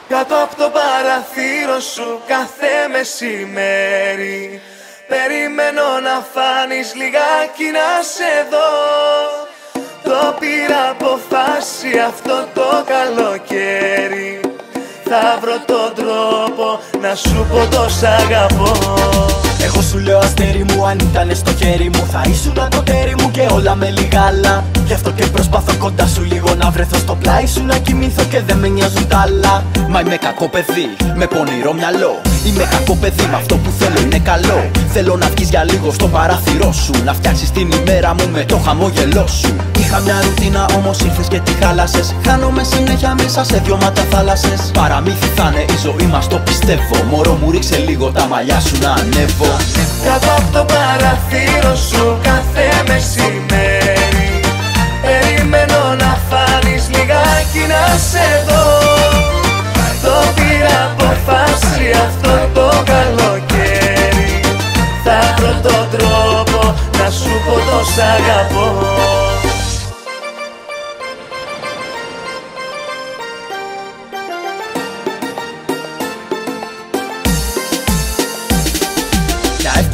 Κάτω από το παραθύρο σου κάθε μεσημέρι περιμένω να φάνεις λιγάκι να σε δω. Το πήρα αποφάση αυτό το καλοκαίρι, θα βρω τον τρόπο να σου πω το σ' αγαπώ. Εγώ σου λέω αστέρι μου, αν ήτανε στο χέρι μου θα ήσουν το τέρι μου και όλα με λιγάλα. Γι' αυτό και προσπαθώ κοντά σου λίγο να βρεθώ στο πλάι σου, να κοιμηθώ και δεν με νοιάζουν τα άλλα. Μα είμαι κακό παιδί, με πονηρό μυαλό. Είμαι κακό παιδί, με αυτό που θέλω είναι καλό. Θέλω να βγεις για λίγο στο παράθυρό σου, να φτιάξεις την ημέρα μου με το χαμόγελό σου. Είχα μια ρουτίνα όμως ήρθες και τη χάλασες. Χάνομαι συνέχεια μέσα σε δυο μάτια θάλασσες. Παραμύθι θα είναι η ζωή μας, το πιστεύω. Μωρό μου ρίξε λίγο τα μαλλιά σου να ανέβω. Κάτω από το παραθύρο σου κάθε μεσημέρι περιμένω να φάνεις λιγάκι να σε δω. Το πήρα αποφάση αυτό το καλοκαίρι, θα βρω τον τρόπο να σου πω το σ' αγαπώ.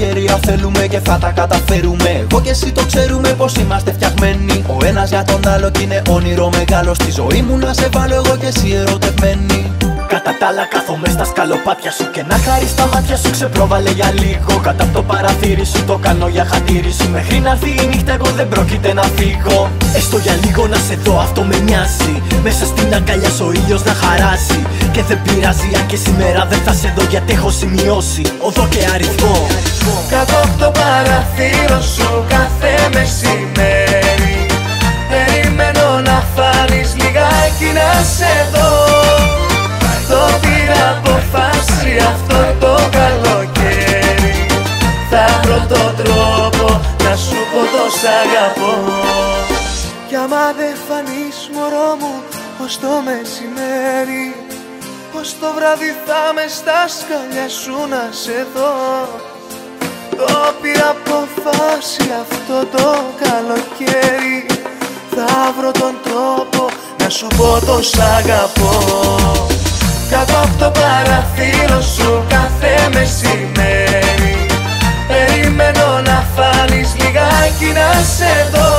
Ευκαιρία θέλουμε και θα τα καταφέρουμε. Εγώ και εσύ το ξέρουμε πως είμαστε φτιαγμένοι. Ο ένας για τον άλλο κι είναι όνειρο μεγάλο. Στη ζωή μου να σε βάλω εγώ και εσύ ερωτευμένοι. Κατά τα άλλα κάθομαι στα σκαλοπάτια σου και να χαρείς τα μάτια σου ξεπρόβαλε για λίγο. Κατά από το παραθύρι σου το κάνω για χατήρι σου. Μέχρι να έρθει η νύχτα εγώ δεν πρόκειται να φύγω. Έστω για λίγο να σε δω αυτό με νοιάζει. Μέσα στην αγκαλιά σου ο ήλιος να χαράζει. Και δεν πειράζει αν και σήμερα δεν θα σε δω, γιατί έχω σημειώσει οδό και αριθμό. Κάτω από το παραθύρο σου κάθε μεσημέρι περιμένω να φάνεις λιγάκι να σε δω. Το πήρα αποφάση αυτό το καλοκαίρι, θα βρω τον τρόπο να σου πω το σ' αγαπώ. Κι άμα δεν φανείς μωρό μου ως το μεσημέρι, πως το βράδυ θα με στα σκαλιά σου να σε δω. Το πήρα αποφάση αυτό το καλοκαίρι, θα βρω τον τρόπο να σου πω το σ' αγαπώ. Κάτω από το παραθύρο σου κάθε μεσημέρι περιμένω να φάνεις λιγάκι να σε δω.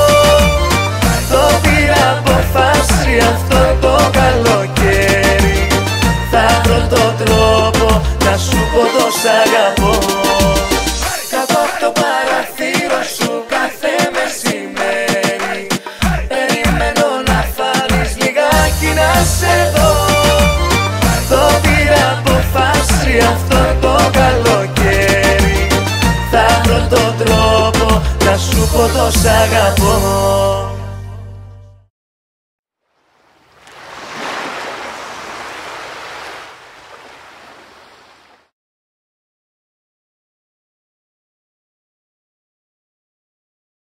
Το πήρα αποφάση αυτό το καλοκαίρι, θα βρω τον τρόπο να σου πω το σ' αγαπώ. Κάτω από το παραθύρο σου κάθε μεσημέρι περιμένω να φάνεις λιγάκι να σε δω. Το πήρα αποφάση αυτό το καλοκαίρι, θα βρω τον τρόπο να σου πω το σ' αγαπώ.